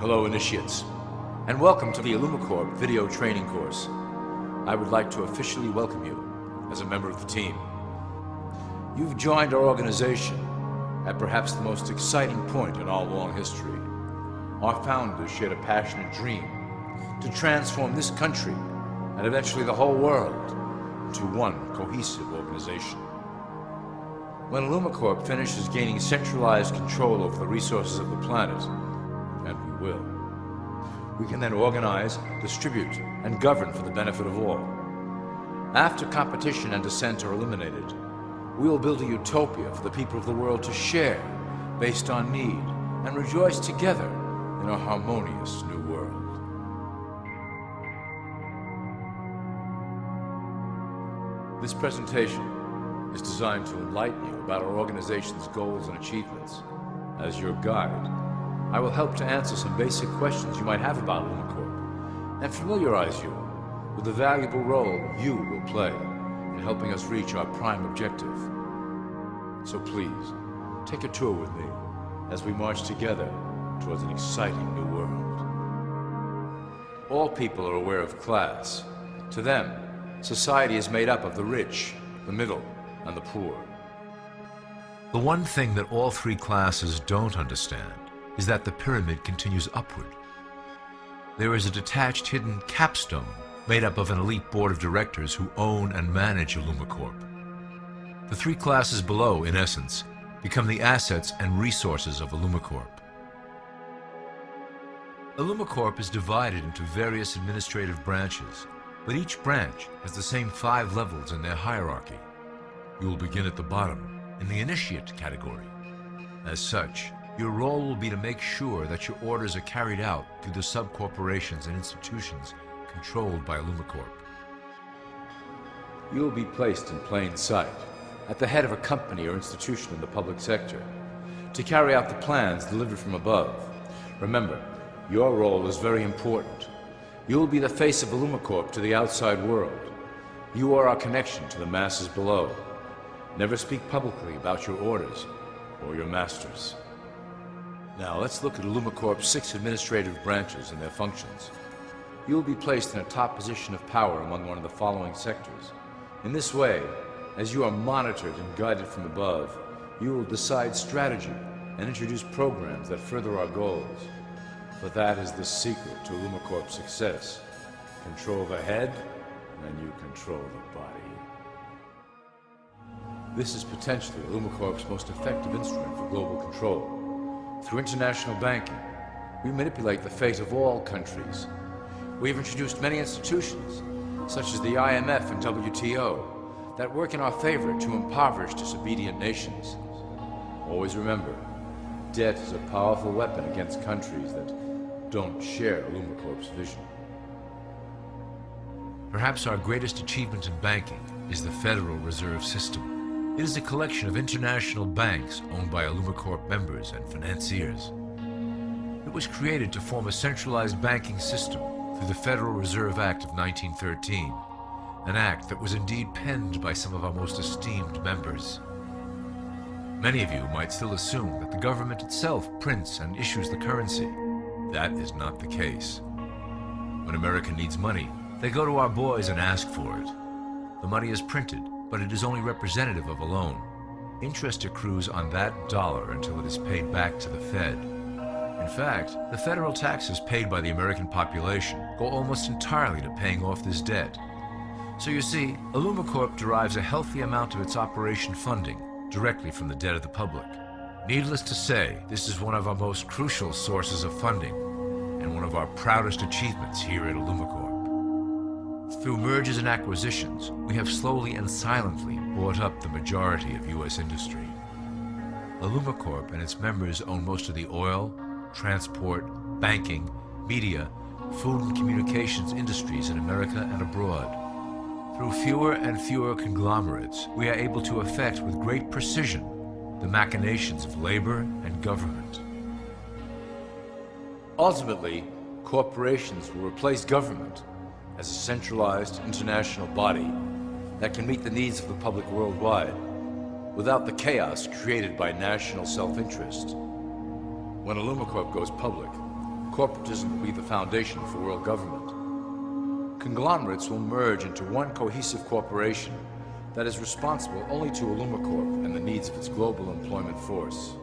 Hello, initiates, and welcome to the IllumiCorp video training course. I would like to officially welcome you as a member of the team. You've joined our organization at perhaps the most exciting point in our long history. Our founders shared a passionate dream to transform this country and eventually the whole world into one cohesive organization. When IllumiCorp finishes gaining centralized control over the resources of the planet, and we will, we can then organize, distribute, and govern for the benefit of all. After competition and dissent are eliminated, we will build a utopia for the people of the world to share based on need and rejoice together in a harmonious new world. This presentation is designed to enlighten you about our organization's goals and achievements. As your guide, I will help to answer some basic questions you might have about IllumiCorp and familiarize you with the valuable role you will play in helping us reach our prime objective. So please, take a tour with me as we march together towards an exciting new world. All people are aware of class. To them, society is made up of the rich, the middle, and the poor. The one thing that all three classes don't understand is that the pyramid continues upward. There is a detached hidden capstone made up of an elite board of directors who own and manage IllumiCorp. The three classes below, in essence, become the assets and resources of IllumiCorp. IllumiCorp is divided into various administrative branches, but each branch has the same 5 levels in their hierarchy. You will begin at the bottom, in the initiate category. As such, your role will be to make sure that your orders are carried out through the sub-corporations and institutions controlled by IllumiCorp. You will be placed in plain sight, at the head of a company or institution in the public sector, to carry out the plans delivered from above. Remember, your role is very important. You will be the face of IllumiCorp to the outside world. You are our connection to the masses below. Never speak publicly about your orders or your masters. Now let's look at IllumiCorp's 6 administrative branches and their functions. You will be placed in a top position of power among one of the following sectors. In this way, as you are monitored and guided from above, you will decide strategy and introduce programs that further our goals. For that is the secret to IllumiCorp's success. Control the head, and you control the body. This is potentially IllumiCorp's most effective instrument for global control. Through international banking, we manipulate the fate of all countries. We have introduced many institutions, such as the IMF and WTO, that work in our favor to impoverish disobedient nations. Always remember, debt is a powerful weapon against countries that don't share IllumiCorp's vision. Perhaps our greatest achievement in banking is the Federal Reserve System. It is a collection of international banks owned by IllumiCorp members and financiers. It was created to form a centralized banking system through the Federal Reserve Act of 1913, an act that was indeed penned by some of our most esteemed members. Many of you might still assume that the government itself prints and issues the currency. That is not the case. When America needs money, they go to our boys and ask for it. The money is printed, but it is only representative of a loan. Interest accrues on that dollar until it is paid back to the Fed. In fact, the federal taxes paid by the American population go almost entirely to paying off this debt. So you see, IllumiCorp derives a healthy amount of its operation funding directly from the debt of the public. Needless to say, this is one of our most crucial sources of funding and one of our proudest achievements here at IllumiCorp. Through mergers and acquisitions, we have slowly and silently bought up the majority of U.S. industry. IllumiCorp and its members own most of the oil, transport, banking, media, food and communications industries in America and abroad. Through fewer and fewer conglomerates, we are able to effect with great precision the machinations of labor and government. Ultimately, corporations will replace government as a centralized international body that can meet the needs of the public worldwide without the chaos created by national self-interest. When IllumiCorp goes public, Corporatism will be the foundation for world government. Conglomerates will merge into one cohesive corporation that is responsible only to Illumicorp and the needs of its global employment force.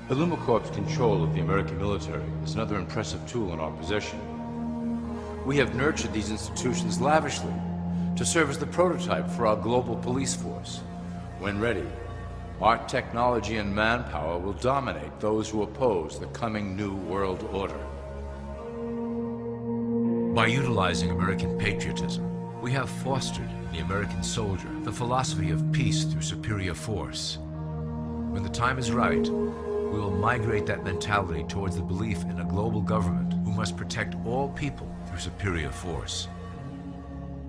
Illumicorp's control of the American military is another impressive tool in our possession. We have nurtured these institutions lavishly to serve as the prototype for our global police force. When ready, our technology and manpower will dominate those who oppose the coming new world order. By utilizing American patriotism, we have fostered in the American soldier the philosophy of peace through superior force. When the time is right, we will migrate that mentality towards the belief in a global government who must protect all people through superior force.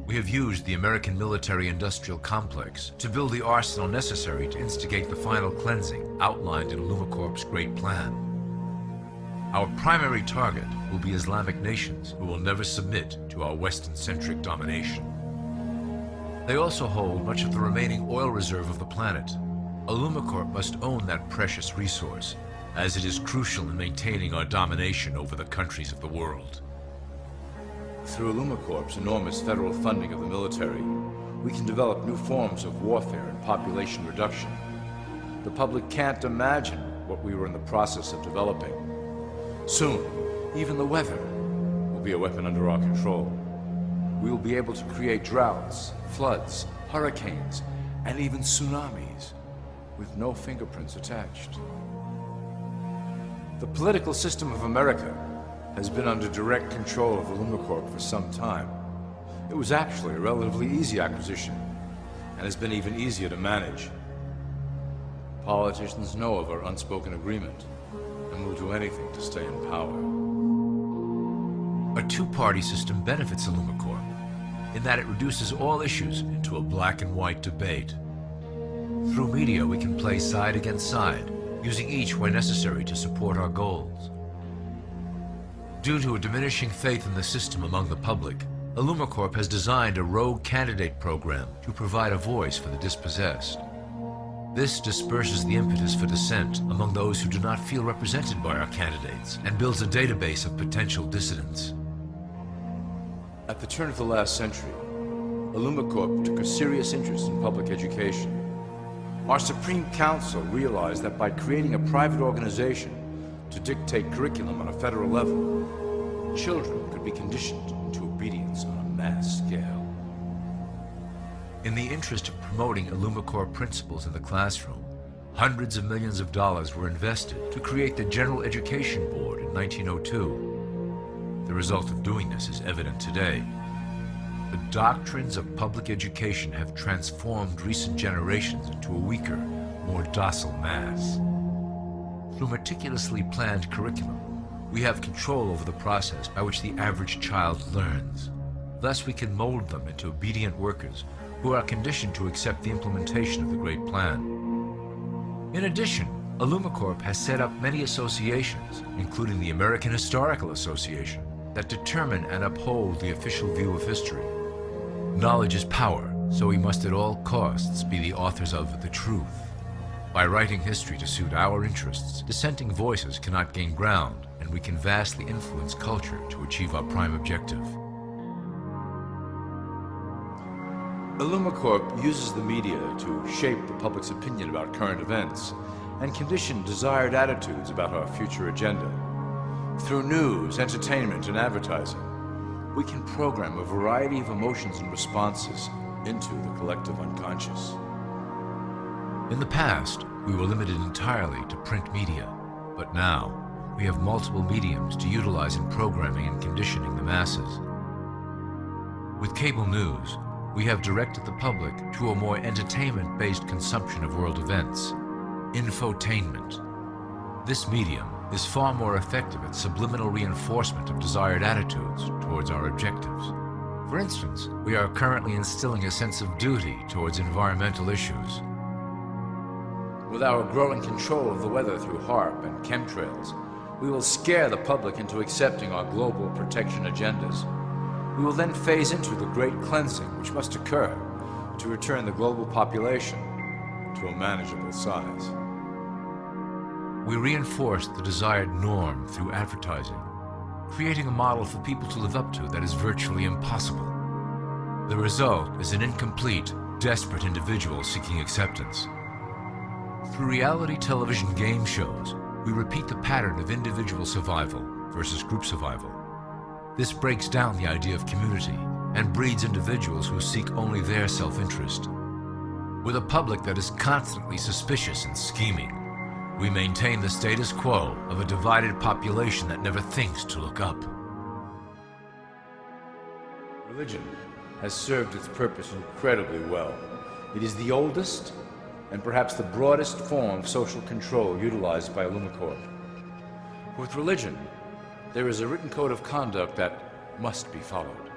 We have used the American military-industrial complex to build the arsenal necessary to instigate the final cleansing outlined in Illumicorp's Great Plan. Our primary target will be Islamic nations who will never submit to our Western-centric domination. They also hold much of the remaining oil reserve of the planet. Illumicorp must own that precious resource, as it is crucial in maintaining our domination over the countries of the world. Through Illumicorp's enormous federal funding of the military, we can develop new forms of warfare and population reduction. The public can't imagine what we were in the process of developing. Soon, even the weather will be a weapon under our control. We will be able to create droughts, floods, hurricanes, and even tsunamis with no fingerprints attached. The political system of America has been under direct control of Illumicorp for some time. It was actually a relatively easy acquisition, and has been even easier to manage. Politicians know of our unspoken agreement, and will do anything to stay in power. A two-party system benefits Illumicorp, in that it reduces all issues into a black and white debate. Through media, we can play side against side, using each where necessary to support our goals. Due to a diminishing faith in the system among the public, Illumicorp has designed a rogue candidate program to provide a voice for the dispossessed. This disperses the impetus for dissent among those who do not feel represented by our candidates and builds a database of potential dissidents. At the turn of the last century, Illumicorp took a serious interest in public education. Our Supreme Council realized that by creating a private organization to dictate curriculum on a federal level, children could be conditioned into obedience on a mass scale. In the interest of promoting Illumicorp principles in the classroom, hundreds of millions of dollars were invested to create the General Education Board in 1902. The result of doing this is evident today. The doctrines of public education have transformed recent generations into a weaker, more docile mass. Through meticulously planned curriculum, we have control over the process by which the average child learns. Thus, we can mold them into obedient workers who are conditioned to accept the implementation of the Great Plan. In addition, Illumicorp has set up many associations, including the American Historical Association, that determine and uphold the official view of history. Knowledge is power, so we must at all costs be the authors of the truth. By writing history to suit our interests, dissenting voices cannot gain ground, and we can vastly influence culture to achieve our prime objective. Illumicorp uses the media to shape the public's opinion about current events and condition desired attitudes about our future agenda. Through news, entertainment, and advertising, we can program a variety of emotions and responses into the collective unconscious. In the past, we were limited entirely to print media, but now we have multiple mediums to utilize in programming and conditioning the masses. With cable news, we have directed the public to a more entertainment-based consumption of world events, infotainment. This medium is far more effective at subliminal reinforcement of desired attitudes towards our objectives. For instance, we are currently instilling a sense of duty towards environmental issues. With our growing control of the weather through HAARP and chemtrails, we will scare the public into accepting our global protection agendas. We will then phase into the great cleansing which must occur to return the global population to a manageable size. We reinforce the desired norm through advertising, creating a model for people to live up to that is virtually impossible. The result is an incomplete, desperate individual seeking acceptance. Through reality television game shows, we repeat the pattern of individual survival versus group survival. This breaks down the idea of community and breeds individuals who seek only their self-interest. With a public that is constantly suspicious and scheming, we maintain the status quo of a divided population that never thinks to look up. Religion has served its purpose incredibly well. It is the oldest and perhaps the broadest form of social control utilized by Illumicorp. With religion, there is a written code of conduct that must be followed.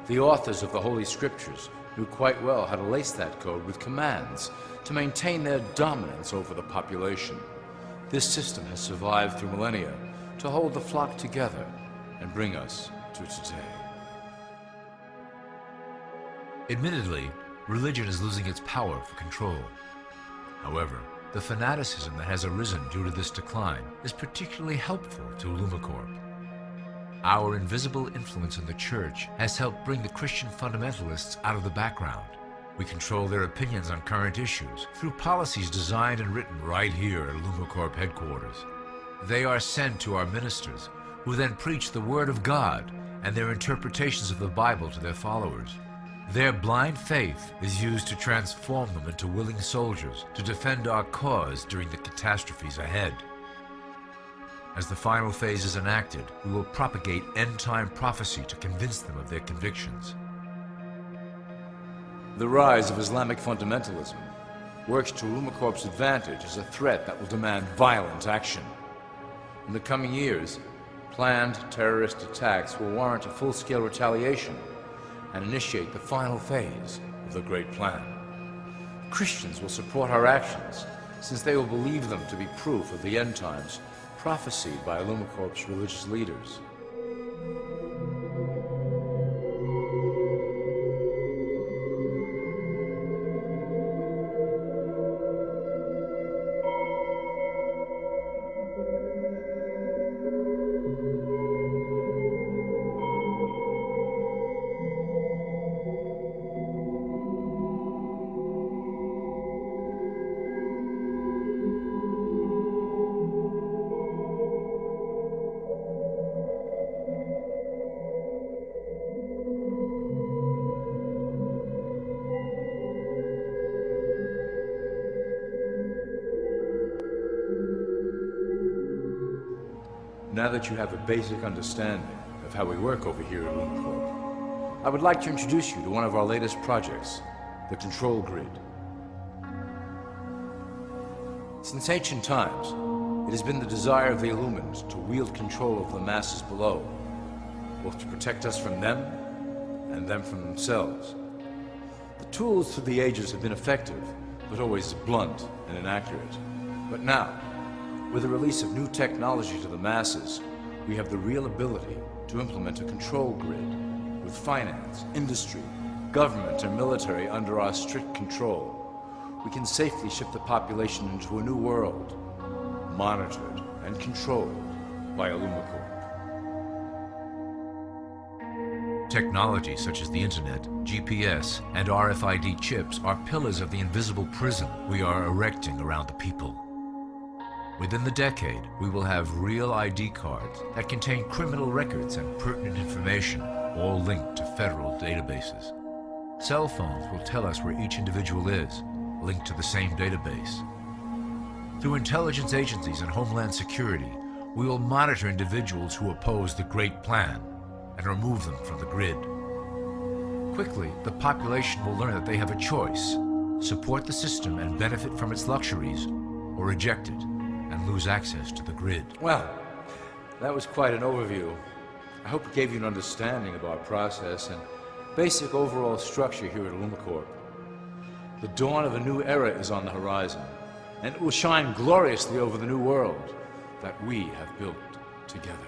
The authors of the Holy Scriptures knew quite well how to lace that code with commands to maintain their dominance over the population. This system has survived through millennia to hold the flock together and bring us to today. Admittedly, religion is losing its power for control. However, the fanaticism that has arisen due to this decline is particularly helpful to Illumicorp. Our invisible influence in the Church has helped bring the Christian fundamentalists out of the background. We control their opinions on current issues through policies designed and written right here at Illumicorp headquarters. They are sent to our ministers, who then preach the Word of God and their interpretations of the Bible to their followers. Their blind faith is used to transform them into willing soldiers to defend our cause during the catastrophes ahead. As the final phase is enacted, we will propagate end-time prophecy to convince them of their convictions. The rise of Islamic fundamentalism works to Illumicorp's advantage as a threat that will demand violent action. In the coming years, planned terrorist attacks will warrant a full-scale retaliation and initiate the final phase of the Great Plan. Christians will support our actions, since they will believe them to be proof of the end times prophesied by Illumicorp's religious leaders. Now that you have a basic understanding of how we work over here at Illumicorp, I would like to introduce you to one of our latest projects, the Control Grid. Since ancient times, it has been the desire of the Illumined to wield control over the masses below, both to protect us from them and them from themselves. The tools through the ages have been effective, but always blunt and inaccurate. But now, with the release of new technology to the masses, we have the real ability to implement a control grid with finance, industry, government, and military under our strict control. We can safely shift the population into a new world, monitored and controlled by Illumicorp. Technology such as the Internet, GPS, and RFID chips are pillars of the invisible prism we are erecting around the people. Within the decade, we will have real ID cards that contain criminal records and pertinent information, all linked to federal databases. Cell phones will tell us where each individual is, linked to the same database. Through intelligence agencies and Homeland Security, we will monitor individuals who oppose the Great Plan and remove them from the grid. Quickly, the population will learn that they have a choice: support the system and benefit from its luxuries, or reject it and lose access to the grid. Well, that was quite an overview. I hope it gave you an understanding of our process and basic overall structure here at Illumicorp. The dawn of a new era is on the horizon, and it will shine gloriously over the new world that we have built together.